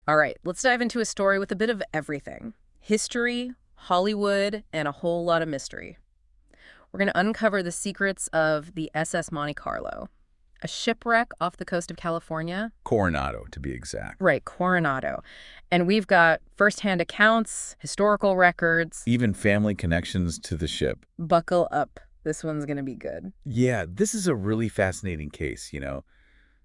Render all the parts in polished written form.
All right, let's dive into a story with a bit of everything. History, Hollywood, and a whole lot of mystery. We're going to uncover the secrets of the SS Monte Carlo, a shipwreck off the coast of California. Coronado, to be exact. Right, Coronado. And we've got firsthand accounts, historical records. Even family connections to the ship. Buckle up. This one's going to be good. Yeah, this is a really fascinating case, you know.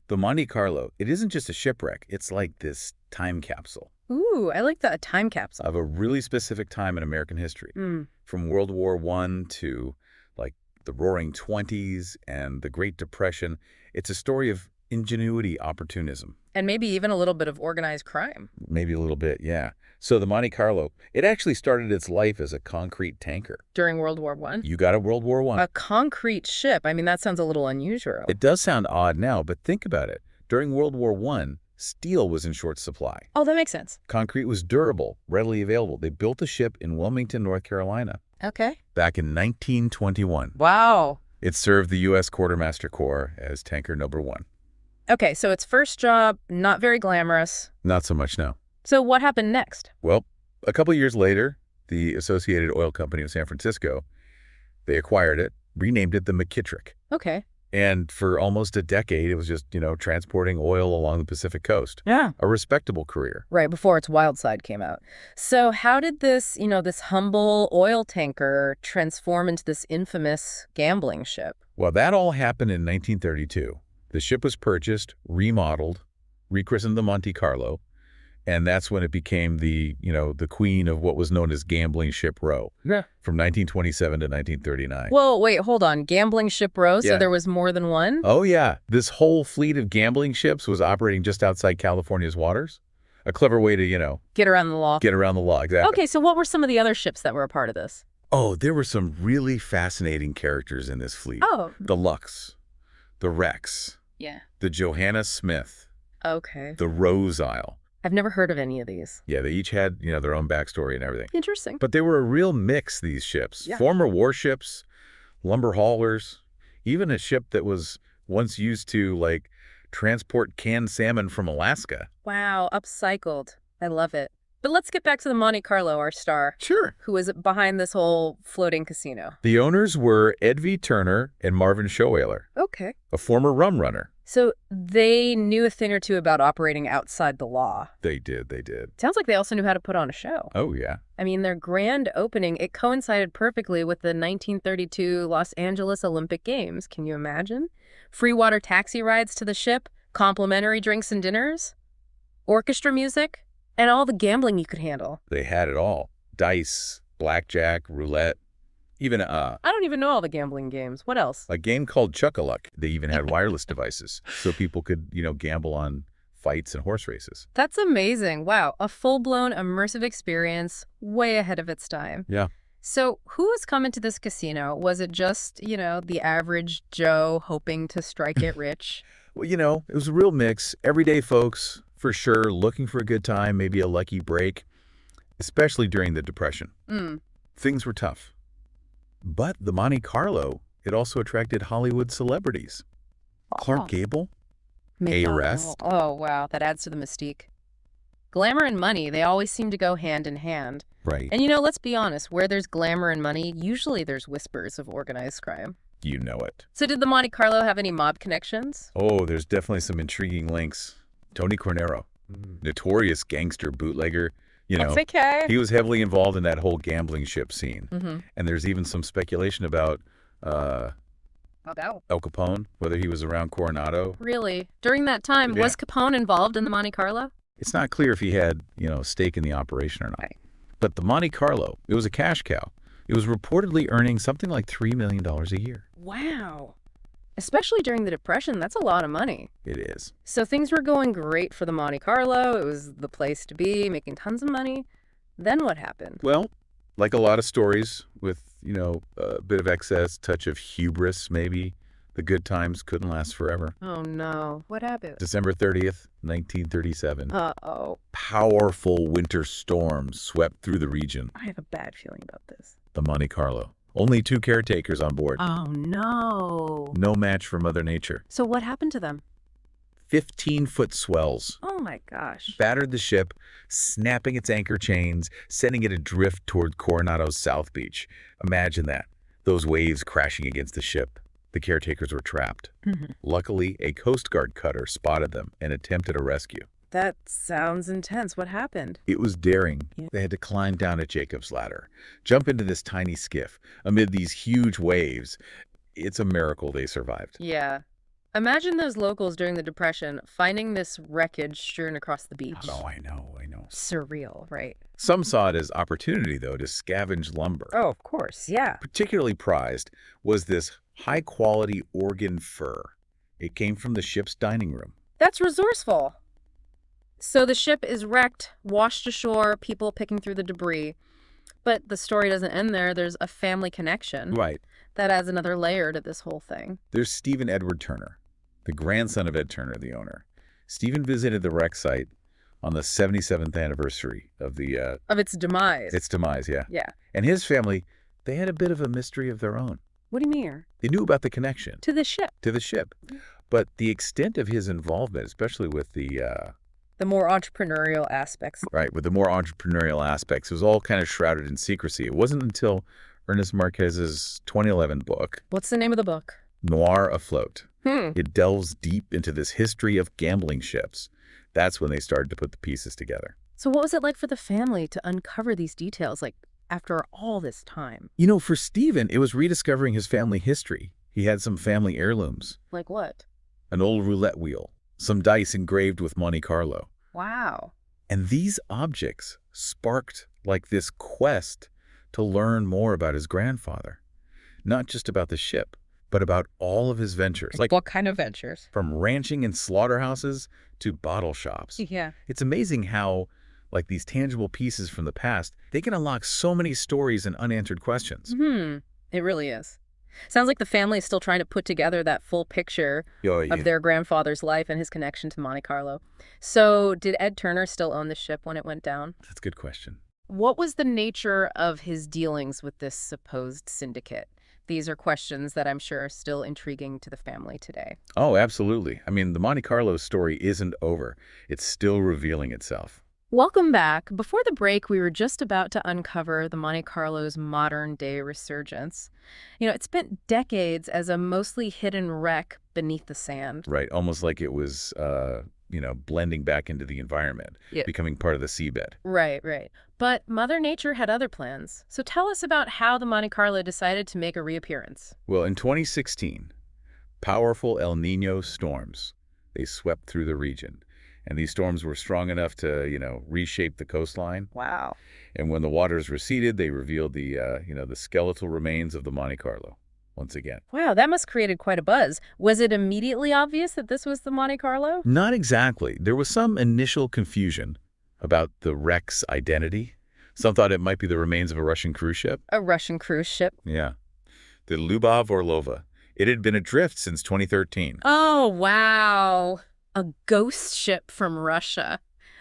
The Monte Carlo, it isn't just a shipwreck. It's like this time capsule Ooh, I like that, a time capsule. of a really specific time in American history. From World War I to, like, the Roaring Twenties and the Great Depression. It's a story of ingenuity, opportunism. And maybe even a little bit of organized crime. Maybe a little bit, yeah. So the Monte Carlo, it actually started its life as a concrete tanker. During World War I? You got it, World War I. A concrete ship. I mean, that sounds a little unusual. It does sound odd now, but think about it. During World War I, steel was in short supply. Oh, that makes sense. Concrete was durable, readily available. They built a ship in Wilmington, North Carolina, Okay. back in 1921. Wow. It served the U.S. Quartermaster Corps as tanker number 1. Okay, so its first job, not very glamorous. Not so much now. So what happened next? Well, a couple years later, the Associated Oil Company of San Francisco, they acquired it, renamed it the McKittrick. Okay. And for almost a decade, it was just, transporting oil along the Pacific coast. Yeah. A respectable career. Right, before its wild side came out. So how did this, this humble oil tanker transform into this infamous gambling ship? Well, that all happened in 1932. The ship was purchased, remodeled, rechristened the Monte Carlo, and that's when it became the queen of what was known as Gambling Ship Row. Yeah. From 1927 to 1939. Whoa, wait, hold on. Gambling ship row? So Yeah. there was more than one? Oh, yeah. This whole fleet of gambling ships was operating just outside California's waters. A clever way to, Get around the law. get around the law, exactly. Okay, so what were some of the other ships that were a part of this? Oh, there were some really fascinating characters in this fleet. Oh. The Lux, the Rex, Yeah. the Johanna Smith, Okay. the Rose Isle. I've never heard of any of these. Yeah, they each had, their own backstory and everything. Interesting. But they were a real mix, these ships. Yeah. Former warships, lumber haulers, even a ship that was once used to, transport canned salmon from Alaska. Wow, upcycled. I love it. But let's get back to the Monte Carlo, our star, Sure. who is behind this whole floating casino. The owners were Ed V. Turner and Marvin Schoeller, Okay. a former rum runner. So they knew a thing or two about operating outside the law. They did. Sounds like they also knew how to put on a show. Oh, yeah. I mean, their grand opening, it coincided perfectly with the 1932 Los Angeles Olympic Games. Can you imagine? Free water taxi rides to the ship, complimentary drinks and dinners, orchestra music, and all the gambling you could handle. They had it all. Dice, blackjack, roulette, even I don't even know all the gambling games. What else? a game called Chuck-a-Luck. They even had wireless devices so people could, gamble on fights and horse races. That's amazing. Wow, a full-blown immersive experience way ahead of its time. Yeah. So who was coming to this casino? Was it just, the average Joe hoping to strike it rich? Well, it was a real mix. Everyday folks, for sure, looking for a good time, maybe a lucky break, especially during the Depression. Things were tough. But the Monte Carlo, it also attracted Hollywood celebrities. Clark Gable, A-Rest. Oh, wow. That adds to the mystique. Glamour and money, they always seem to go hand in hand. Right. And let's be honest, where there's glamour and money, usually there's whispers of organized crime. You know it. So did the Monte Carlo have any mob connections? Oh, there's definitely some intriguing links. Tony Cornero, notorious gangster bootlegger. That's okay. He was heavily involved in that whole gambling ship scene. And there's even some speculation about Al Capone, whether he was around Coronado. Really? During that time, Yeah. was Capone involved in the Monte Carlo? It's not clear if he had, a stake in the operation or not. Right. But the Monte Carlo, it was a cash cow. It was reportedly earning something like $3 million a year. Wow. Especially during the Depression, that's a lot of money. It is. So things were going great for the Monte Carlo. It was the place to be, making tons of money. Then what happened? Well, like a lot of stories with, a bit of excess, touch of hubris maybe, the good times couldn't last forever. Oh, no. What happened? December 30th, 1937. Uh-oh. Powerful winter storms swept through the region. I have a bad feeling about this. The Monte Carlo. Only 2 caretakers on board. Oh, no. No match for Mother Nature. So what happened to them? 15-foot swells Oh my gosh. battered the ship, snapping its anchor chains, sending it adrift toward Coronado's South Beach. Imagine that. Those waves crashing against the ship. The caretakers were trapped. Luckily, a Coast Guard cutter spotted them and attempted a rescue. That sounds intense. What happened? It was daring. Yeah. They had to climb down a Jacob's ladder, jump into this tiny skiff amid these huge waves. It's a miracle they survived. Yeah. Imagine those locals during the Depression finding this wreckage strewn across the beach. Oh, I know. Surreal, right? Some saw it as opportunity, though, to scavenge lumber. Oh, of course. Yeah. Particularly prized was this high-quality Oregon fir. It came from the ship's dining room. That's resourceful. So the ship is wrecked, washed ashore, people picking through the debris. But the story doesn't end there. There's a family connection. Right. That adds another layer to this whole thing. There's Stephen Edward Turner, the grandson of Ed Turner, the owner. Stephen visited the wreck site on the 77th anniversary of its demise. its demise, yeah. Yeah. And his family, they had a bit of a mystery of their own. What do you mean? They knew about the connection To the ship. to the ship, but the extent of his involvement, especially with the more entrepreneurial aspects. with the more entrepreneurial aspects, it was all kind of shrouded in secrecy. It wasn't until Ernest Marquez's 2011 book, What's the name of the book? Noir Afloat. Hmm. It delves deep into this history of gambling ships. That's when they started to put the pieces together. So what was it like for the family to uncover these details, like, after all this time? You know, for Stephen, it was rediscovering his family history. He had some family heirlooms, Like what? an old roulette wheel, some dice engraved with Monte Carlo. Wow. And these objects sparked like this quest to learn more about his grandfather. Not just about the ship, but about all of his ventures. Like what kind of ventures? from ranching and slaughterhouses to bottle shops. Yeah. It's amazing how, like these tangible pieces from the past, they can unlock so many stories and unanswered questions. It really is. Sounds like the family is still trying to put together that full picture Oh, yeah. of their grandfather's life and his connection to Monte Carlo. So did Ed Turner still own the ship when it went down? That's a good question. What was the nature of his dealings with this supposed syndicate? These are questions that I'm sure are still intriguing to the family today. Oh, absolutely. I mean, the Monte Carlo story isn't over. It's still revealing itself. Welcome back. Before the break, we were just about to uncover the Monte Carlo's modern-day resurgence. You know, it spent decades as a mostly hidden wreck beneath the sand. Right, almost like it was, blending back into the environment, becoming part of the seabed. Right. But Mother Nature had other plans. So tell us about how the Monte Carlo decided to make a reappearance. Well, in 2016, powerful El Niño storms, they swept through the region. And these storms were strong enough to, reshape the coastline. Wow. And when the waters receded, they revealed the skeletal remains of the Monte Carlo once again. Wow, that must have created quite a buzz. Was it immediately obvious that this was the Monte Carlo? Not exactly. There was some initial confusion about the wreck's identity. Some thought it might be the remains of a Russian cruise ship. A Russian cruise ship? Yeah. The Lubov Orlova. It had been adrift since 2013. Oh, wow. A ghost ship from Russia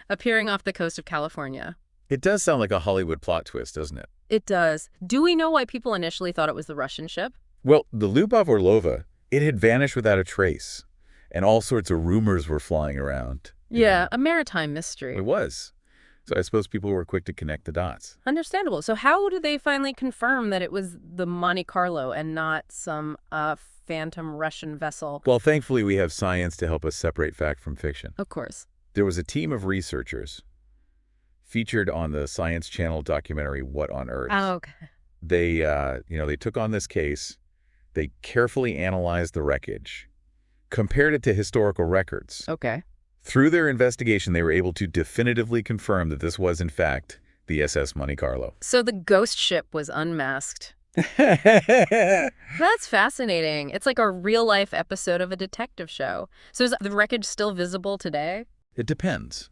appearing off the coast of California. It does sound like a Hollywood plot twist, doesn't it? It does. Do we know why people initially thought it was the Russian ship? Well, the Lubov Orlova, it had vanished without a trace, and all sorts of rumors were flying around. Yeah, a maritime mystery. It was. So I suppose people were quick to connect the dots. Understandable. So how did they finally confirm that it was the Monte Carlo and not some phantom Russian vessel? Well, thankfully, we have science to help us separate fact from fiction. Of course. There was a team of researchers featured on the Science Channel documentary What on Earth. Oh, okay. They took on this case. They carefully analyzed the wreckage, compared it to historical records. Okay. Through their investigation, they were able to definitively confirm that this was, in fact, the SS Monte Carlo. So the ghost ship was unmasked. That's fascinating. It's like a real-life episode of a detective show. So is the wreckage still visible today? It depends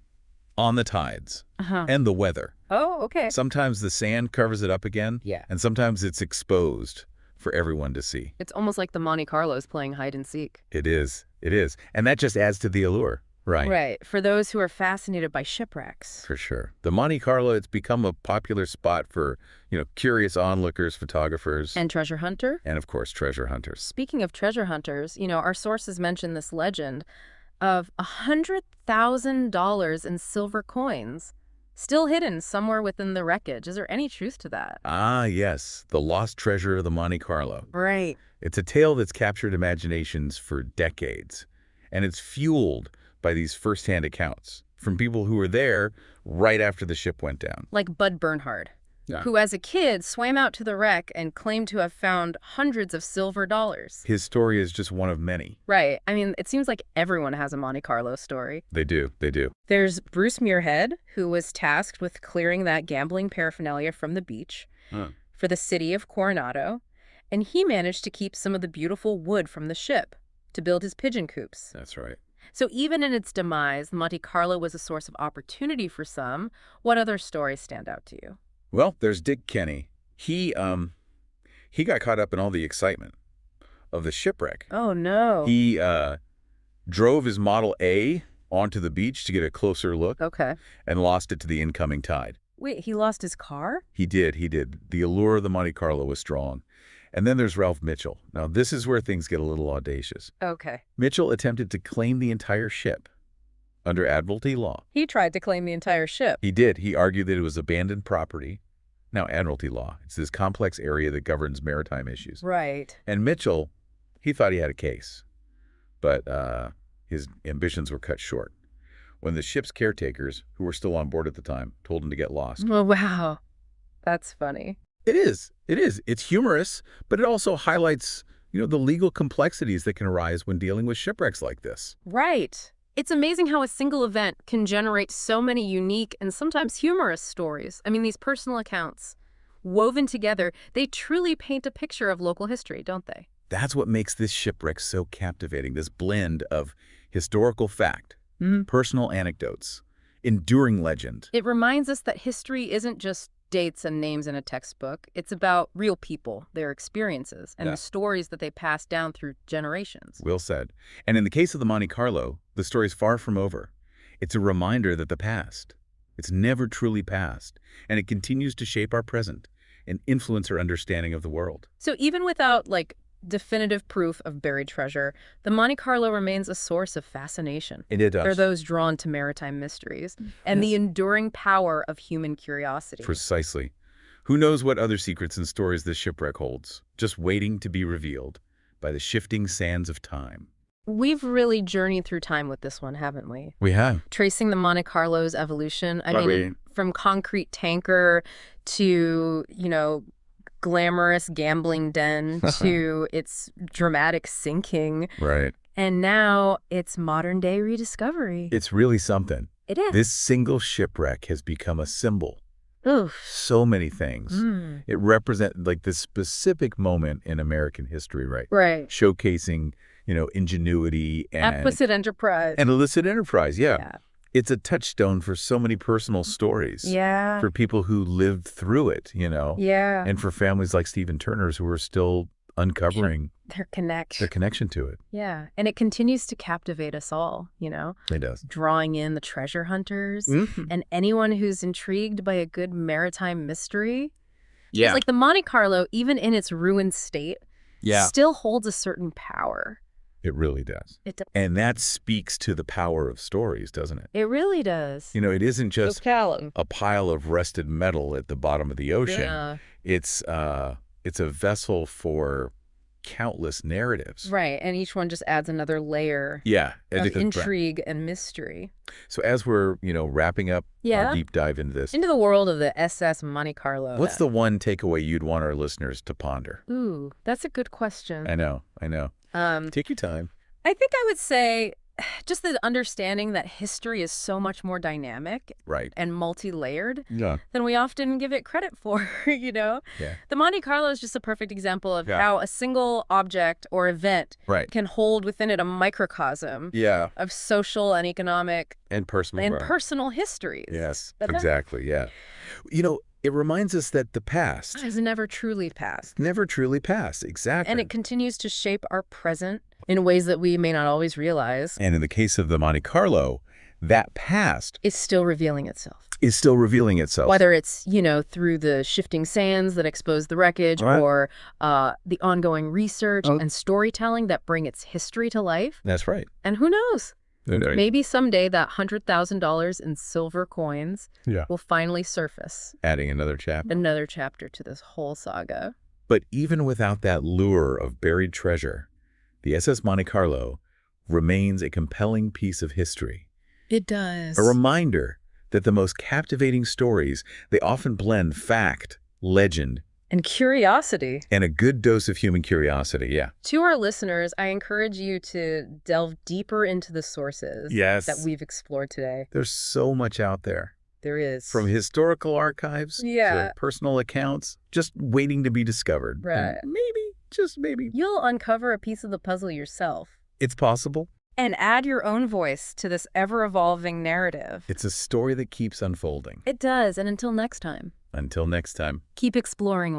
on the tides Uh-huh. and the weather. Oh, okay. Sometimes the sand covers it up again, Yeah. and sometimes it's exposed for everyone to see. It's almost like the Monte Carlo's playing hide and seek. It is. And that just adds to the allure. Right. Right. For those who are fascinated by shipwrecks. For sure. The Monte Carlo, it's become a popular spot for, curious onlookers, photographers. And treasure hunter? And, of course, treasure hunters. Speaking of treasure hunters, our sources mention this legend of $100,000 in silver coins, still hidden somewhere within the wreckage. Is there any truth to that? Ah, yes, the lost treasure of the Monte Carlo. Right. It's a tale that's captured imaginations for decades, and it's fueled by these first-hand accounts from people who were there right after the ship went down. Like Bud Bernhard, Yeah. who as a kid swam out to the wreck and claimed to have found hundreds of silver dollars. His story is just one of many. Right. I mean, it seems like everyone has a Monte Carlo story. They do. There's Bruce Muirhead, who was tasked with clearing that gambling paraphernalia from the beach for the city of Coronado, and he managed to keep some of the beautiful wood from the ship to build his pigeon coops. That's right. So even in its demise, the Monte Carlo was a source of opportunity for some. What other stories stand out to you? Well, there's Dick Kenny. He got caught up in all the excitement of the shipwreck. Oh, no. He drove his Model A onto the beach to get a closer look Okay. and lost it to the incoming tide. Wait, he lost his car? He did. The allure of the Monte Carlo was strong. And then there's Ralph Mitchell. Now, this is where things get a little audacious. Okay. Mitchell attempted to claim the entire ship under Admiralty law. He tried to claim the entire ship. He did. He argued that it was abandoned property. Now, Admiralty law, it's this complex area that governs maritime issues. Right. And Mitchell, he thought he had a case, but his ambitions were cut short when the ship's caretakers, who were still on board at the time, told him to get lost. Oh, wow. That's funny. It is. It's humorous, but it also highlights, the legal complexities that can arise when dealing with shipwrecks like this. Right. It's amazing how a single event can generate so many unique and sometimes humorous stories. I mean, these personal accounts, woven together, they truly paint a picture of local history, don't they? That's what makes this shipwreck so captivating, this blend of historical fact, personal anecdotes, enduring legend. It reminds us that history isn't just dates and names in a textbook. It's about real people, their experiences, and the stories that they pass down through generations. Well said. And in the case of the Monte Carlo, the story's far from over. It's a reminder that the past, it's never truly past, and it continues to shape our present and influence our understanding of the world. So even without, definitive proof of buried treasure, the Monte Carlo remains a source of fascination. It does. For those drawn to maritime mysteries and the enduring power of human curiosity. Precisely. Who knows what other secrets and stories this shipwreck holds, just waiting to be revealed by the shifting sands of time. We've really journeyed through time with this one, haven't we? We have. Tracing the Monte Carlo's evolution. I mean, from concrete tanker to, glamorous gambling den to its dramatic sinking. Right. And now it's modern-day rediscovery. It's really something. It is. This single shipwreck has become a symbol. Oof. So many things. It represents this specific moment in American history, right? Right. Showcasing, ingenuity and illicit enterprise. And illicit enterprise, yeah. It's a touchstone for so many personal stories. Yeah. For people who lived through it, Yeah. And for families like Stephen Turner's who are still uncovering their connection to it. Yeah. And it continues to captivate us all, It does. Drawing in the treasure hunters and anyone who's intrigued by a good maritime mystery. Yeah. It's like the Monte Carlo, even in its ruined state, still holds a certain power. It really does. It does. And that speaks to the power of stories, doesn't it? It really does. It isn't just a pile of rusted metal at the bottom of the ocean. Yeah. It's a vessel for countless narratives. Right. And each one just adds another layer of intrigue and mystery. So as we're, wrapping up our deep dive into this. Into the world of the SS Monte Carlo. What's the one takeaway you'd want our listeners to ponder? Ooh, that's a good question. I know. Take your time. I think I would say just the understanding that history is so much more dynamic and multi-layered than we often give it credit for, Yeah. The Monte Carlo is just a perfect example of how a single object or event can hold within it a microcosm of social and economic and personal histories. Yes, exactly, yeah. It reminds us that the past has never truly passed. Never truly passed, exactly. And it continues to shape our present in ways that we may not always realize. And in the case of the Monte Carlo, that past is still revealing itself. Whether it's, through the shifting sands that expose the wreckage or the ongoing research and storytelling that bring its history to life. That's right. And who knows? Maybe someday that $100,000 in silver coins will finally surface. Adding another chapter. Another chapter to this whole saga. But even without that lure of buried treasure, the SS Monte Carlo remains a compelling piece of history. It does. A reminder that the most captivating stories, they often blend fact, legend, and curiosity. and a good dose of human curiosity, yeah. To our listeners, I encourage you to delve deeper into the sources that we've explored today. There's so much out there. There is. From historical archives to personal accounts, just waiting to be discovered. Right. And maybe, just maybe, you'll uncover a piece of the puzzle yourself. it's possible. And add your own voice to this ever-evolving narrative. It's a story that keeps unfolding. It does, and until next time. Until next time. Keep exploring.